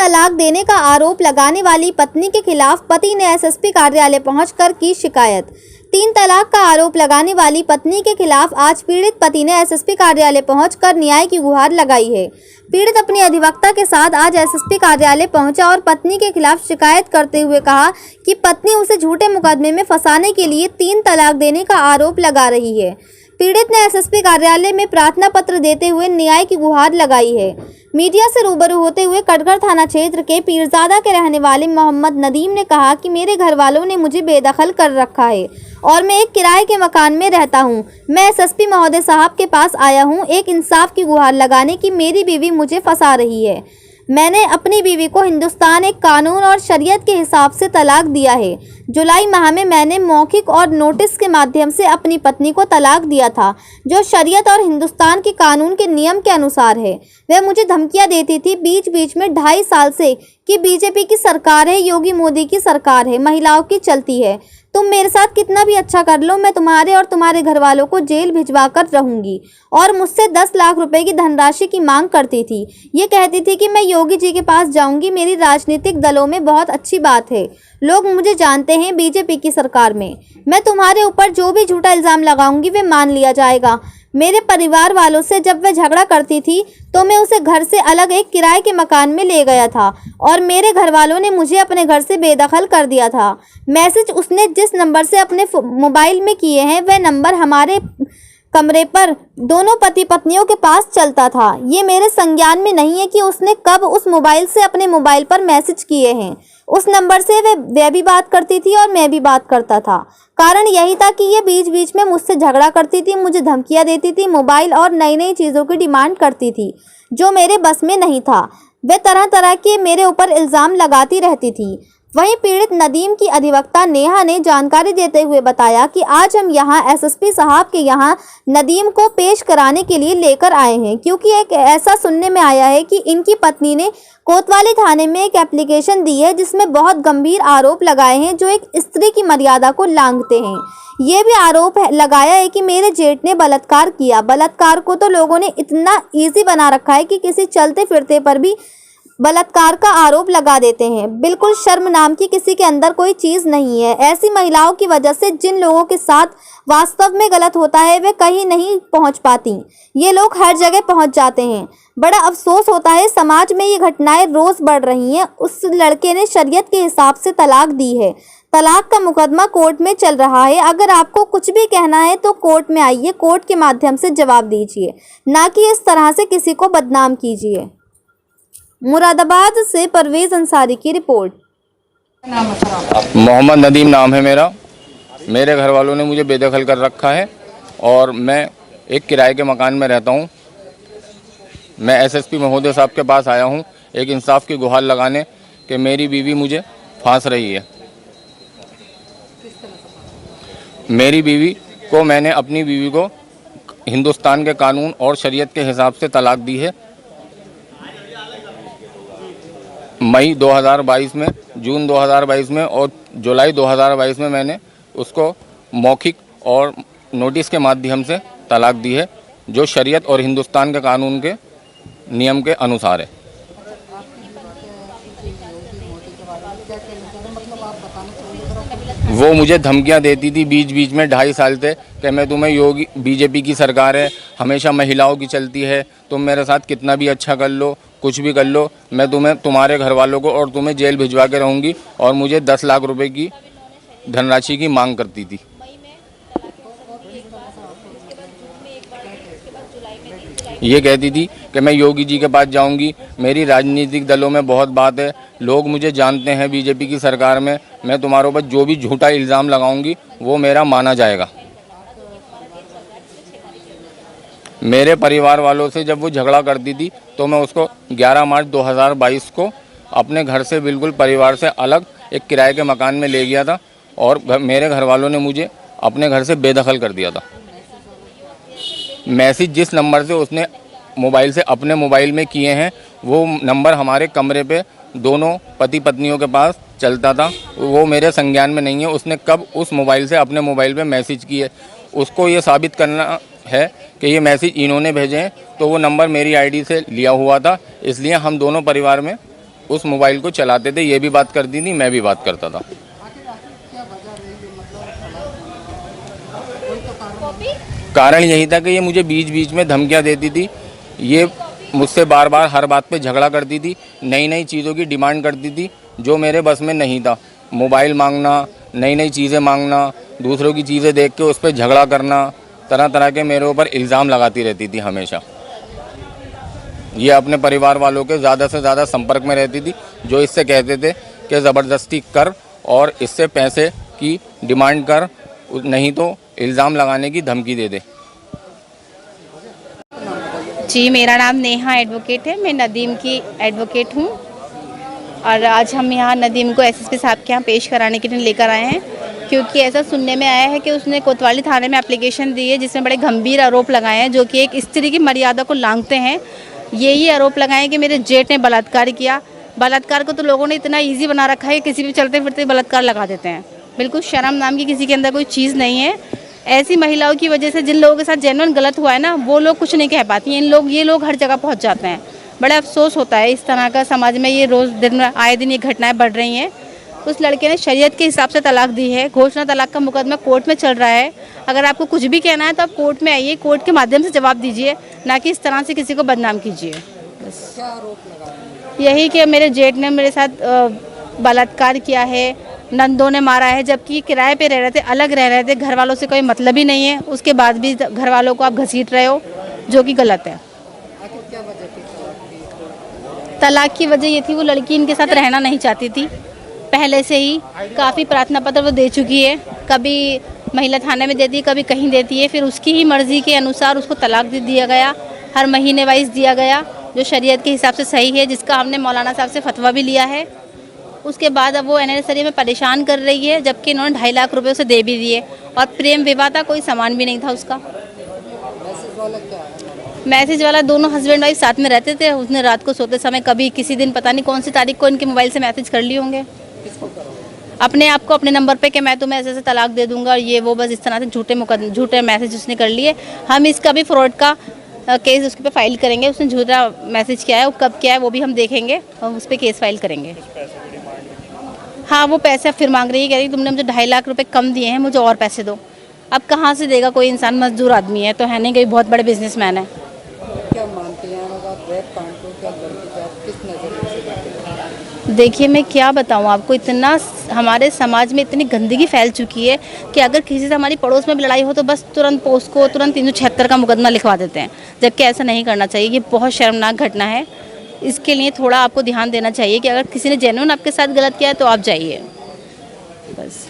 तलाक देने का आरोप लगाने वाली पत्नी के खिलाफ पति ने एसएसपी कार्यालय पहुंचकर की शिकायत। 3 तलाक का आरोप लगाने वाली पत्नी के खिलाफ आज पीड़ित पति ने एसएसपी कार्यालय पहुंचकर न्याय की गुहार लगाई है। पीड़ित अपने अधिवक्ता के साथ आज एसएसपी कार्यालय पहुंचा और पत्नी के खिलाफ शिकायत करते हुए कहा कि पत्नी उसे झूठे मुकदमे में फंसाने के लिए 3 तलाक देने का आरोप लगा रही है। पीड़ित ने एसएसपी कार्यालय में प्रार्थना पत्र देते हुए न्याय की गुहार लगाई है। मीडिया से रूबरू होते हुए कटघर थाना क्षेत्र के पीरजादा के रहने वाले मोहम्मद नदीम ने कहा कि मेरे घर वालों ने मुझे बेदखल कर रखा है और मैं एक किराए के मकान में रहता हूं। मैं एसएसपी महोदय साहब के पास आया हूं एक इंसाफ की गुहार लगाने की मेरी बीवी मुझे फंसा रही है। मैंने अपनी बीवी को हिंदुस्तान एक कानून और शरीयत के हिसाब से तलाक दिया है। जुलाई माह में मैंने मौखिक और नोटिस के माध्यम से अपनी पत्नी को तलाक दिया था, जो शरीयत और हिंदुस्तान के कानून के नियम के अनुसार है। वह मुझे धमकियां देती थी बीच बीच में 2.5 साल से कि बीजेपी की सरकार है, योगी मोदी की सरकार है, महिलाओं की चलती है, तुम मेरे साथ कितना भी अच्छा कर लो, मैं तुम्हारे और तुम्हारे घर वालों को जेल भिजवा कर रहूंगी। और मुझसे 10 लाख रुपए की धनराशि की मांग करती थी। ये कहती थी कि मैं योगी जी के पास जाऊंगी, मेरी राजनीतिक दलों में बहुत अच्छी बात है, लोग मुझे जानते हैं बीजेपी की सरकार में। मैं तुम्हारे ऊपर जो भी झूठा इल्ज़ाम लगाऊंगी वे मान लिया जाएगा। मेरे परिवार वालों से जब वह झगड़ा करती थी तो मैं उसे घर से अलग एक किराए के मकान में ले गया था और मेरे घर वालों ने मुझे अपने घर से बेदखल कर दिया था। मैसेज उसने जिस नंबर से अपने मोबाइल में किए हैं वह नंबर हमारे कमरे पर दोनों पति पत्नियों के पास चलता था। ये मेरे संज्ञान में नहीं है कि उसने कब उस मोबाइल से अपने मोबाइल पर मैसेज किए हैं। उस नंबर से वह भी बात करती थी और मैं भी बात करता था। कारण यही था कि ये बीच बीच में मुझसे झगड़ा करती थी, मुझे धमकियां देती थी, मोबाइल और नई नई चीज़ों की डिमांड करती थी जो मेरे बस में नहीं था। वह तरह तरह के मेरे ऊपर इल्ज़ाम लगाती रहती थी। वहीं पीड़ित नदीम की अधिवक्ता नेहा ने जानकारी देते हुए बताया कि आज हम यहां एसएसपी साहब के यहां नदीम को पेश कराने के लिए लेकर आए हैं, क्योंकि एक ऐसा सुनने में आया है कि इनकी पत्नी ने कोतवाली थाने में एक एप्लीकेशन दी है जिसमें बहुत गंभीर आरोप लगाए हैं जो एक स्त्री की मर्यादा को लांघते हैं। ये भी आरोप लगाया है कि मेरे जेठ ने बलात्कार किया। बलात्कार को तो लोगों ने इतना ईजी बना रखा है कि किसी चलते फिरते पर भी बलात्कार का आरोप लगा देते हैं। बिल्कुल शर्म नाम की किसी के अंदर कोई चीज़ नहीं है। ऐसी महिलाओं की वजह से जिन लोगों के साथ वास्तव में गलत होता है वे कहीं नहीं पहुंच पाती, ये लोग हर जगह पहुंच जाते हैं। बड़ा अफसोस होता है, समाज में ये घटनाएं रोज़ बढ़ रही हैं। उस लड़के ने शरीयत के हिसाब से तलाक दी है। तलाक का मुकदमा कोर्ट में चल रहा है। अगर आपको कुछ भी कहना है तो कोर्ट में आइए, कोर्ट के माध्यम से जवाब दीजिए, ना कि इस तरह से किसी को बदनाम कीजिए। मुरादाबाद से परवेज अंसारी की रिपोर्ट। मोहम्मद नदीम नाम है मेरा। मेरे घर वालों ने मुझे बेदखल कर रखा है और मैं एक किराए के मकान में रहता हूं। मैं एसएसपी महोदय साहब के पास आया हूं एक इंसाफ की गुहार लगाने कि मेरी बीवी मुझे फांस रही है। मेरी बीवी को मैंने अपनी बीवी को हिंदुस्तान के कानून और शरीयत के हिसाब से तलाक दी है। मई 2022 में, जून 2022 में और जुलाई 2022 में मैंने उसको मौखिक और नोटिस के माध्यम से तलाक दी है, जो शरीयत और हिंदुस्तान के कानून के नियम के अनुसार है। वो मुझे धमकियां देती थी बीच बीच में 2.5 साल से कि मैं तुम्हें योगी बीजेपी की सरकार है, हमेशा महिलाओं की चलती है, तुम मेरे साथ कितना भी अच्छा कर लो, कुछ भी कर लो, मैं तुम्हारे घर वालों को और तुम्हें जेल भिजवा के रहूँगी। और मुझे 10 लाख रुपए की धनराशि की मांग करती थी। ये कहती थी कि मैं योगी जी के पास जाऊंगी, मेरी राजनीतिक दलों में बहुत बात है, लोग मुझे जानते हैं बीजेपी की सरकार में, मैं तुम्हारे ऊपर जो भी झूठा इल्ज़ाम लगाऊंगी वो मेरा माना जाएगा। मेरे परिवार वालों से जब वो झगड़ा करती थी तो मैं उसको 11 मार्च 2022 को अपने घर से बिल्कुल परिवार से अलग एक किराए के मकान में ले गया था और मेरे घर वालों ने मुझे अपने घर से बेदखल कर दिया था। मैसेज जिस नंबर से उसने मोबाइल से अपने मोबाइल में किए हैं वो नंबर हमारे कमरे पे दोनों पति पत्नियों के पास चलता था, वो मेरे संज्ञान में नहीं है। उसने कब उस मोबाइल से अपने मोबाइल पे मैसेज किए, उसको ये साबित करना है कि ये मैसेज इन्होंने भेजे हैं, तो वो नंबर मेरी आईडी से लिया हुआ था। इसलिए हम दोनों परिवार में उस मोबाइल को चलाते थे। ये भी बात करती थी, मैं भी बात करता था। कारण यही था कि ये मुझे बीच बीच में धमकियां देती थी। ये मुझसे बार बार हर बात पे झगड़ा करती थी, नई नई चीज़ों की डिमांड करती थी जो मेरे बस में नहीं था। मोबाइल मांगना, नई नई चीज़ें मांगना, दूसरों की चीज़ें देख के उस पर झगड़ा करना, तरह तरह के मेरे ऊपर इल्ज़ाम लगाती रहती थी हमेशा। ये अपने परिवार वालों के ज़्यादा से ज़्यादा संपर्क में रहती थी, जो इससे कहते थे कि ज़बरदस्ती कर और इससे पैसे की डिमांड कर, नहीं तो इल्ज़ाम लगाने की धमकी दे दे। जी, मेरा नाम नेहा एडवोकेट है। मैं नदीम की एडवोकेट हूँ और आज हम यहाँ नदीम को एसएसपी साहब के यहाँ पेश कराने के लिए लेकर आए हैं, क्योंकि ऐसा सुनने में आया है कि उसने कोतवाली थाने में एप्लीकेशन दी है जिसमें बड़े गंभीर आरोप लगाए हैं, जो कि एक स्त्री की मर्यादा को लांघते हैं। यही आरोप लगाए हैं कि मेरे जेठ ने बलात्कार किया। बलात्कार को तो लोगों ने इतना ईजी बना रखा है कि किसी भी चलते फिरते बलात्कार लगा देते हैं। बिल्कुल शर्म नाम की किसी के अंदर कोई चीज़ नहीं है। ऐसी महिलाओं की वजह से जिन लोगों के साथ जेन्युइन गलत हुआ है ना, वो लोग कुछ नहीं कह पाती हैं। ये लोग हर जगह पहुंच जाते हैं। बड़ा अफसोस होता है इस तरह का समाज में ये रोज़ दिन में आए दिन ये घटनाएं बढ़ रही हैं। उस लड़के ने शरीयत के हिसाब से तलाक दी है। घोषणा तलाक का मुकदमा कोर्ट में चल रहा है। अगर आपको कुछ भी कहना है तो आप कोर्ट में आइए, कोर्ट के माध्यम से जवाब दीजिए, ना कि इस तरह से किसी को बदनाम कीजिए। बस क्या आरोप लगा? यही कि मेरे जेठ ने मेरे साथ बलात्कार किया है, नंदों ने मारा है, जबकि किराए पे रह रहे थे, अलग रह रहे थे, घर वालों से कोई मतलब ही नहीं है। उसके बाद भी घर वालों को आप घसीट रहे हो, जो कि गलत है। आखिर क्या वजह थी तलाक की? तलाक की वजह ये थी, वो लड़की इनके साथ रहना नहीं चाहती थी। पहले से ही काफ़ी प्रार्थना पत्र वो दे चुकी है, कभी महिला थाने में देती है, कभी कहीं देती है। फिर उसकी ही मर्ज़ी के अनुसार उसको तलाक दे दिया गया, हर महीने वाइज दिया गया, जो शरीयत के हिसाब से सही है, जिसका हमने मौलाना साहब से फतवा भी लिया है। उसके बाद अब वो एनिवर्सरी में परेशान कर रही है, जबकि इन्होंने 2.5 लाख रुपए उसे दे भी दिए और प्रेम विवाह था, कोई सामान भी नहीं था उसका। मैसेज वाला क्या है? मैसेज वाला दोनों हस्बैंड वाइफ साथ में रहते थे। उसने रात को सोते समय कभी किसी दिन पता नहीं कौन सी तारीख को इनके मोबाइल से मैसेज कर लिए होंगे किसको करो? अपने आप को, अपने नंबर पे कि मैं तुम्हें ऐसे तलाक दे दूंगा और ये वो, बस इस तरह से झूठे मैसेज उसने कर लिए। हम इसका भी फ्रॉड का केस उसके पे फाइल करेंगे। उसने झूठा मैसेज किया है, वो कब किया है वो भी हम देखेंगे और उस पर केस फाइल करेंगे। हाँ, वो पैसे फिर मांग रही है, कह रही तुमने मुझे 2.5 लाख रुपए कम दिए हैं, मुझे और पैसे दो। अब कहाँ से देगा कोई इंसान, मजदूर आदमी है तो है नहीं, कोई बहुत बड़े बिजनेसमैन है। क्या मानते हैं आप रेप कांड को? क्या लड़की को आप किस नज़रिए से देखते हैं? देखिए, मैं क्या बताऊँ आपको, इतना हमारे समाज में इतनी गंदगी फैल चुकी है कि अगर किसी से हमारी पड़ोस में भी लड़ाई हो तो बस तुरंत पोस्को तुरंत 376 का मुकदमा लिखवा देते हैं, जबकि ऐसा नहीं करना चाहिए। ये बहुत शर्मनाक घटना है। इसके लिए थोड़ा आपको ध्यान देना चाहिए कि अगर किसी ने जेन्युइन आपके साथ गलत किया है तो आप जाइए, बस।